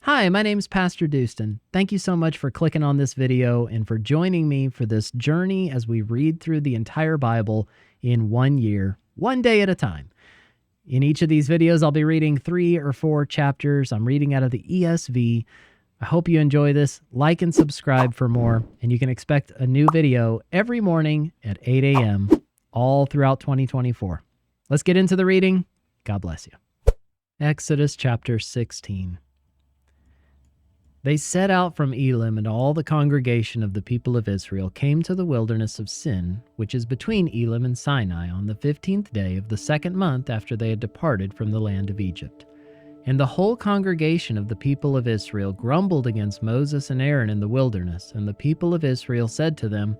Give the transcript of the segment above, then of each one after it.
Hi, my name's PastorDoostyn. Thank you so much for clicking on this video and for joining me for this journey as we read through the entire Bible in 1 year, one day at a time. In each of these videos, I'll be reading 3 or 4 chapters. I'm reading out of the ESV. I hope you enjoy this. Like and subscribe for more, and you can expect a new video every morning at 8 a.m. all throughout 2024. Let's get into the reading. God bless you. Exodus chapter 16. They set out from Elim, and all the congregation of the people of Israel came to the wilderness of Sin, which is between Elim and Sinai, on the 15th day of the 2nd month after they had departed from the land of Egypt. And the whole congregation of the people of Israel grumbled against Moses and Aaron in the wilderness, and the people of Israel said to them,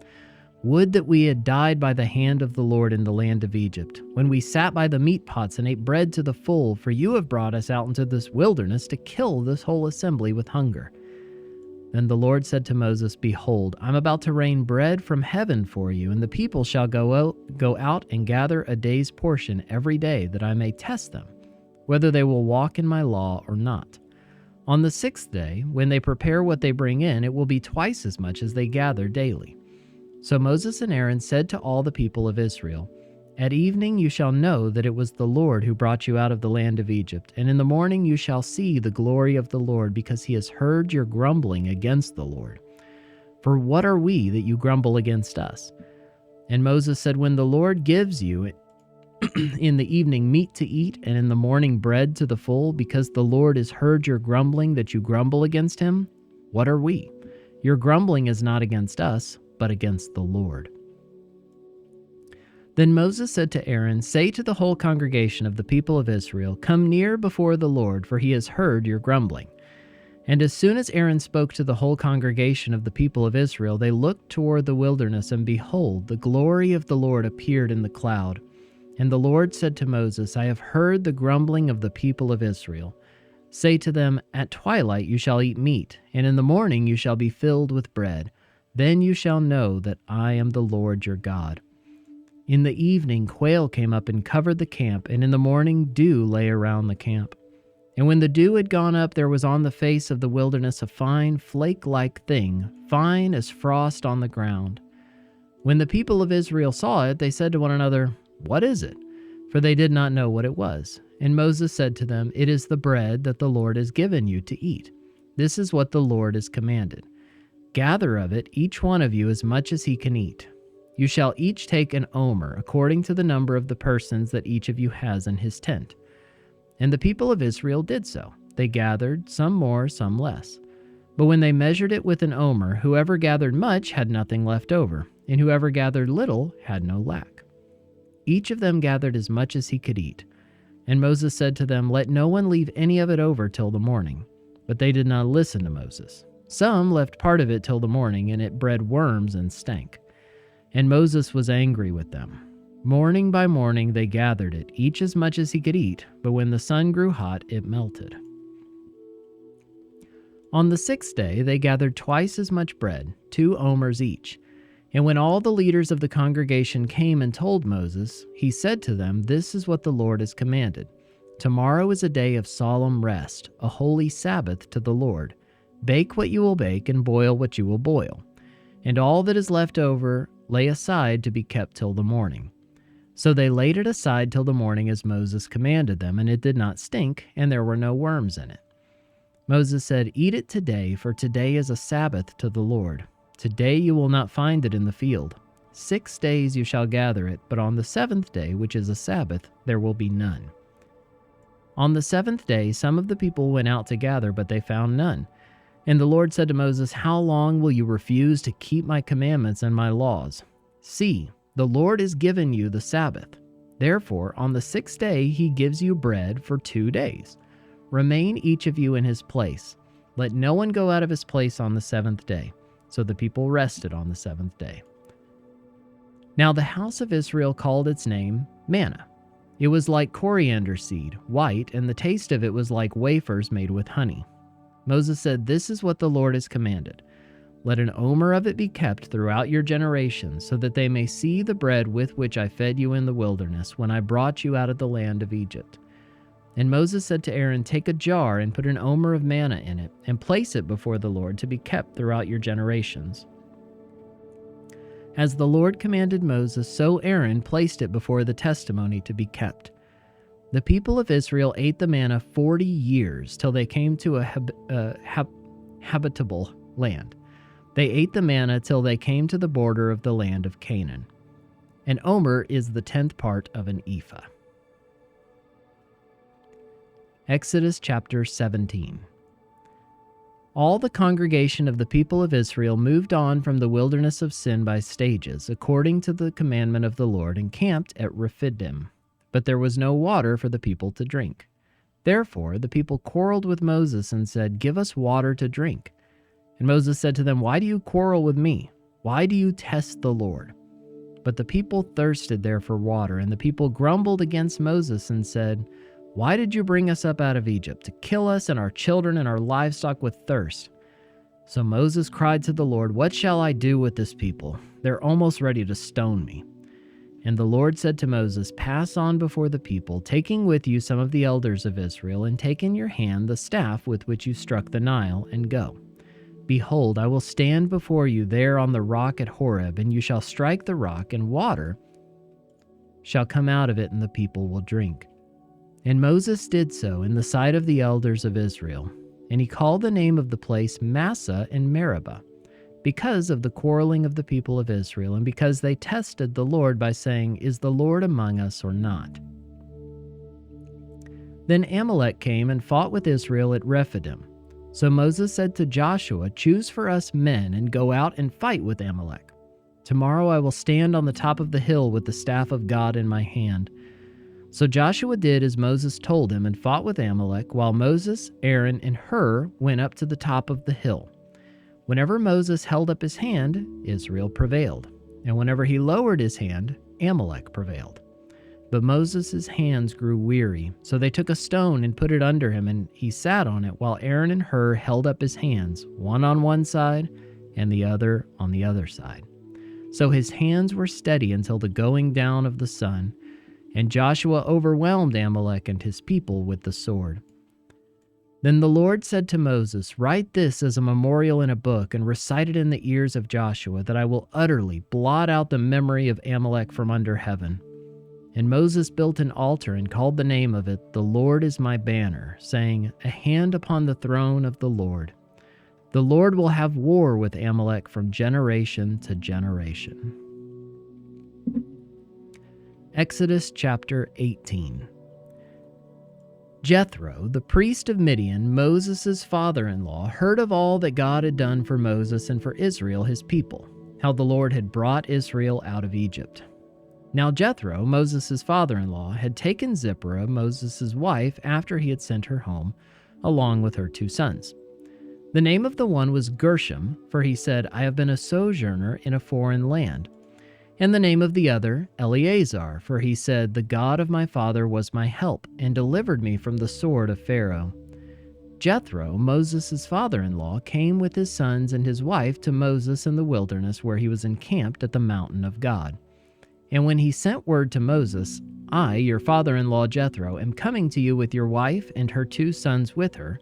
"Would that we had died by the hand of the Lord in the land of Egypt, when we sat by the meat pots and ate bread to the full, for you have brought us out into this wilderness to kill this whole assembly with hunger." Then the Lord said to Moses, "Behold, I am about to rain bread from heaven for you, and the people shall go out and gather a day's portion every day, that I may test them, whether they will walk in my law or not. On the 6th day, when they prepare what they bring in, it will be twice as much as they gather daily." So Moses and Aaron said to all the people of Israel, "At evening you shall know that it was the Lord who brought you out of the land of Egypt, and in the morning you shall see the glory of the Lord, because he has heard your grumbling against the Lord. For what are we that you grumble against us?" And Moses said, "When the Lord gives you in the evening meat to eat, and in the morning bread to the full, because the Lord has heard your grumbling that you grumble against him, what are we? Your grumbling is not against us, but against the Lord." Then Moses said to Aaron, "Say to the whole congregation of the people of Israel, 'Come near before the Lord, for he has heard your grumbling.'" And as soon as Aaron spoke to the whole congregation of the people of Israel, they looked toward the wilderness, and behold, the glory of the Lord appeared in the cloud. And the Lord said to Moses, "I have heard the grumbling of the people of Israel. Say to them, at twilight you shall eat meat, and in the morning you shall be filled with bread. Then you shall know that I am the Lord your God." In the evening quail came up and covered the camp, and in the morning dew lay around the camp. And when the dew had gone up, there was on the face of the wilderness a fine flake-like thing, fine as frost on the ground. When the people of Israel saw it, they said to one another, "What is it?" For they did not know what it was. And Moses said to them, "It is the bread that the Lord has given you to eat. This is what the Lord has commanded. Gather of it, each one of you, as much as he can eat. You shall each take an omer, according to the number of the persons that each of you has in his tent." And the people of Israel did so. They gathered, some more, some less. But when they measured it with an omer, whoever gathered much had nothing left over, and whoever gathered little had no lack. Each of them gathered as much as he could eat. And Moses said to them, "Let no one leave any of it over till the morning." But they did not listen to Moses. Some left part of it till the morning, and it bred worms and stank. And Moses was angry with them. Morning by morning they gathered it, each as much as he could eat, but when the sun grew hot, it melted. On the 6th day they gathered twice as much bread, 2 omers each. And when all the leaders of the congregation came and told Moses, he said to them, "This is what the Lord has commanded. Tomorrow is a day of solemn rest, a holy Sabbath to the Lord. Bake what you will bake and boil what you will boil. And all that is left over lay aside to be kept till the morning." So they laid it aside till the morning as Moses commanded them, and it did not stink, and there were no worms in it. Moses said, "Eat it today, for today is a Sabbath to the Lord. Today you will not find it in the field. 6 days you shall gather it, but on the 7th day, which is a Sabbath, there will be none." On the 7th day some of the people went out to gather, but they found none. And the Lord said to Moses, "How long will you refuse to keep my commandments and my laws? See, the Lord has given you the Sabbath. Therefore, on the 6th day he gives you bread for 2 days. Remain each of you in his place. Let no one go out of his place on the 7th day." So the people rested on the 7th day. Now the house of Israel called its name manna. It was like coriander seed, white, and the taste of it was like wafers made with honey. Moses said, "This is what the Lord has commanded. Let an omer of it be kept throughout your generations, so that they may see the bread with which I fed you in the wilderness when I brought you out of the land of Egypt. And Moses said to Aaron, "Take a jar and put an omer of manna in it, and place it before the Lord to be kept throughout your generations." As the Lord commanded Moses, so Aaron placed it before the testimony to be kept. The people of Israel ate the manna 40 years till they came to a habitable land. They ate the manna till they came to the border of the land of Canaan. An omer is the 10th part of an ephah. Exodus chapter 17. All the congregation of the people of Israel moved on from the wilderness of Sin by stages, according to the commandment of the Lord, and camped at Rephidim. But there was no water for the people to drink. Therefore the people quarreled with Moses and said, "Give us water to drink." And Moses said to them, "Why do you quarrel with me? Why do you test the Lord?" But the people thirsted there for water, and the people grumbled against Moses and said, "Why did you bring us up out of Egypt, to kill us and our children and our livestock with thirst?" So Moses cried to the Lord, "What shall I do with this people? They're almost ready to stone me." And the Lord said to Moses, "Pass on before the people, taking with you some of the elders of Israel, and take in your hand the staff with which you struck the Nile, and go. Behold, I will stand before you there on the rock at Horeb, and you shall strike the rock, and water shall come out of it, and the people will drink." And Moses did so in the sight of the elders of Israel. And he called the name of the place Massah and Meribah, because of the quarreling of the people of Israel, and because they tested the Lord by saying, "Is the Lord among us or not?" Then Amalek came and fought with Israel at Rephidim. So Moses said to Joshua, "Choose for us men and go out and fight with Amalek. Tomorrow I will stand on the top of the hill with the staff of God in my hand." So Joshua did as Moses told him and fought with Amalek, while Moses, Aaron, and Hur went up to the top of the hill. Whenever Moses held up his hand, Israel prevailed, and whenever he lowered his hand, Amalek prevailed. But Moses' hands grew weary, so they took a stone and put it under him, and he sat on it, while Aaron and Hur held up his hands, one on one side and the other on the other side. So his hands were steady until the going down of the sun, and Joshua overwhelmed Amalek and his people with the sword. Then the Lord said to Moses, "Write this as a memorial in a book and recite it in the ears of Joshua, that I will utterly blot out the memory of Amalek from under heaven." And Moses built an altar and called the name of it, "The Lord is my banner," saying, "A hand upon the throne of the Lord. The Lord will have war with Amalek from generation to generation." Exodus chapter 18. Jethro, the priest of Midian, Moses' father-in-law, heard of all that God had done for Moses and for Israel his people, how the Lord had brought Israel out of Egypt. Now Jethro, Moses' father-in-law, had taken Zipporah, Moses' wife, after he had sent her home, along with her 2 sons. The name of the one was Gershom, for he said, "I have been a sojourner in a foreign land." And the name of the other, Eleazar, for he said, "The God of my father was my help, and delivered me from the sword of Pharaoh." Jethro, Moses' father-in-law, came with his sons and his wife to Moses in the wilderness, where he was encamped at the mountain of God. And when he sent word to Moses, "I, your father-in-law Jethro, am coming to you with your wife and her 2 sons with her,"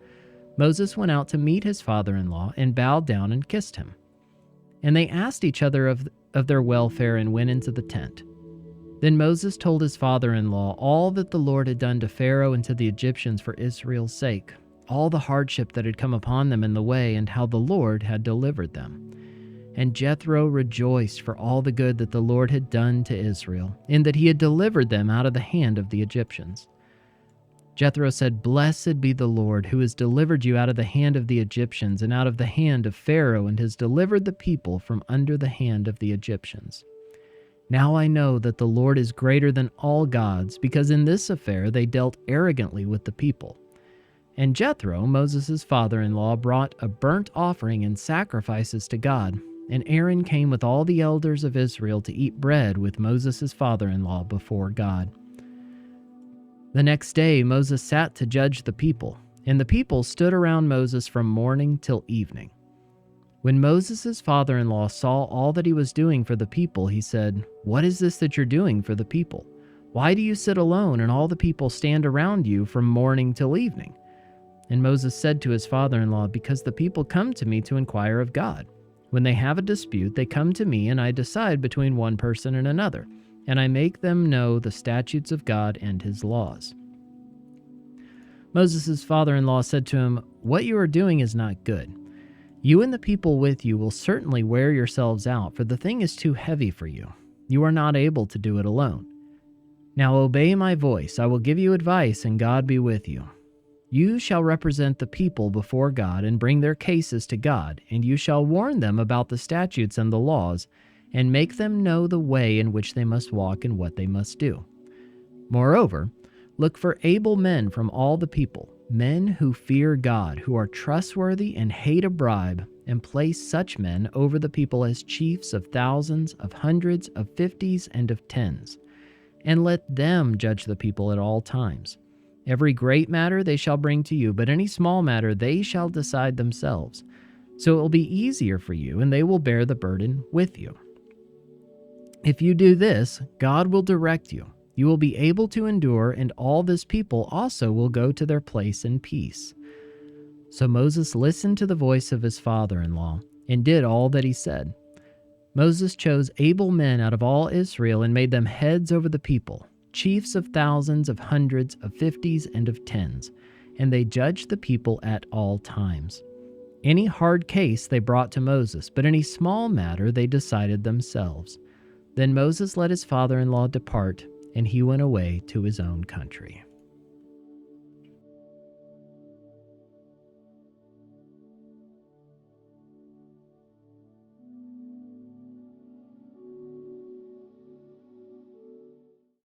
Moses went out to meet his father-in-law and bowed down and kissed him. And they asked each other of their welfare and went into the tent. Then Moses told his father-in-law all that the Lord had done to Pharaoh and to the Egyptians for Israel's sake, all the hardship that had come upon them in the way, and how the Lord had delivered them. And Jethro rejoiced for all the good that the Lord had done to Israel, in that he had delivered them out of the hand of the Egyptians. Jethro said, "Blessed be the Lord, who has delivered you out of the hand of the Egyptians and out of the hand of Pharaoh, and has delivered the people from under the hand of the Egyptians. Now I know that the Lord is greater than all gods, because in this affair they dealt arrogantly with the people." And Jethro, Moses' father-in-law, brought a burnt offering and sacrifices to God, and Aaron came with all the elders of Israel to eat bread with Moses' father-in-law before God. The next day Moses sat to judge the people, and the people stood around Moses from morning till evening. When Moses' father-in-law saw all that he was doing for the people, he said, "What is this that you're doing for the people? Why do you sit alone and all the people stand around you from morning till evening?" And Moses said to his father-in-law, "Because the people come to me to inquire of God. When they have a dispute, they come to me, and I decide between one person and another, and I make them know the statutes of God and his laws." Moses' father-in-law said to him, "What you are doing is not good. You and the people with you will certainly wear yourselves out, for the thing is too heavy for you. You are not able to do it alone. Now obey my voice. I will give you advice, and God be with you. You shall represent the people before God and bring their cases to God, and you shall warn them about the statutes and the laws, and make them know the way in which they must walk and what they must do. Moreover, look for able men from all the people, men who fear God, who are trustworthy and hate a bribe, and place such men over the people as chiefs of thousands, of hundreds, of fifties, and of tens. And let them judge the people at all times. Every great matter they shall bring to you, but any small matter they shall decide themselves. So it will be easier for you, and they will bear the burden with you. If you do this, God will direct you. You will be able to endure, and all this people also will go to their place in peace." So Moses listened to the voice of his father-in-law and did all that he said. Moses chose able men out of all Israel and made them heads over the people, chiefs of thousands, of hundreds, of fifties, and of tens, and they judged the people at all times. Any hard case they brought to Moses, but any small matter they decided themselves. Then Moses let his father-in-law depart, and he went away to his own country.